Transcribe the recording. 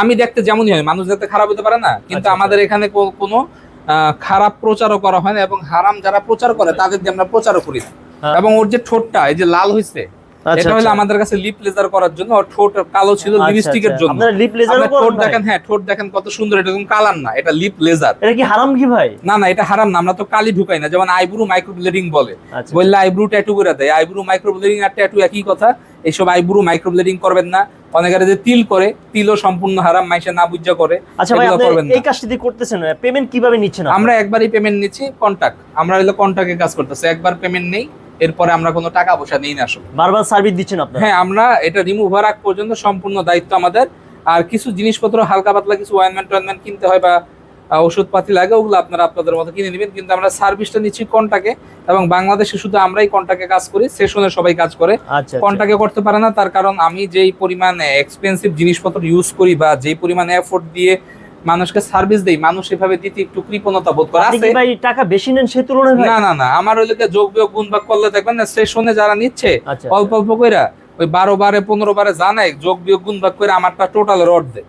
আমি দেখতে যেমনই হয়, মানুষ দেখতে খারাপ হতে পারে না, কিন্তু আমাদের এখানে কোনো খারাপ প্রচারও করা হয় না, এবং হারাম যারা প্রচার করে তাদের দিয়ে আমরা প্রচারও করি না। এবং ওর যে ঠোঁটটা এই যে লাল হয়েছে, এটা হলো আমাদের কাছে লিপ লেজার করার জন্য। ওর ঠোঁট কালো ছিল লিপস্টিকের জন্য। আপনারা লিপ লেজারও করেন? ঠোঁট দেখেন, হ্যাঁ ঠোঁট দেখেন কত সুন্দর, এটা কোনো কালার না, এটা লিপ লেজার। এটা কি হারাম কি ভাই? না না, এটা হারাম না, আমরা তো কালি ঢুকাই না। যেমন আইব্রু মাইক্রোব্লেডিং বলে, বললে আইব্রু ট্যাটু করে দেয়। আইব্রু মাইক্রোব্লেডিং আর ট্যাটু একই কথা। এইসব আইব্রু মাইক্রোব্লেডিং করবেন না। অনেকের যে তিল করে, তিলও সম্পূর্ণ হারাম, মাইশা না বুঝা করে। আচ্ছা ভাই, আপনি এই কাজটি দিয়ে করতেছেন, পেমেন্ট কিভাবে নিচ্ছেন? আমরা একবারই পেমেন্ট নিচ্ছি, কন্টাক্ট। আমরা হলো কন্টাক্টে কাজ করতেছি, একবার পেমেন্ট নেই, এরপরে আমরা কোনো টাকা পয়সা নেই না। আসলে বারবার সার্ভিস দিচ্ছেন আপনারা? হ্যাঁ, আমরা এটা রিমুভ হওয়ার আগ পর্যন্ত সম্পূর্ণ দায়িত্ব আমাদের। আর কিছু জিনিসপত্র হালকা পাতলা কিছু অয়েনমেন্ট কিনতে হয় বা ওষুধপাতি লাগে, ওগুলো আপনারা আপনাদের মতো কিনে নেবেন, কিন্তু আমরা সার্ভিসটা নিচ্ছি কন্টাক্টে। এবং বাংলাদেশে শুধু আমরাই কন্টাক্টে কাজ করি, সেশনে সবাই কাজ করে, কন্টাক্টে করতে পারে না। তার কারণ আমি যেই পরিমাণ এক্সপেন্সিভ জিনিসপত্র ইউজ করি বা যেই পরিমাণ এফোর্ট দিয়ে মানুষকে সার্ভিস দেই, মানুষ এভাবে দিতে একটু কৃপণতা বোধ করে। আপনি কি ভাই টাকা বেশি নেন সে তুলনায়? না না না, আমার ওই লোকে যোগ বিয়োগ গুণ ভাগ করলে দেখবেন না, সেশনে যারা নিচ্ছে অল্প অল্প কইরা ওই 12 বারে 15 বারে জানাই যোগ বিয়োগ গুণ ভাগ করে আমারটা টোটালের অর্ধেক।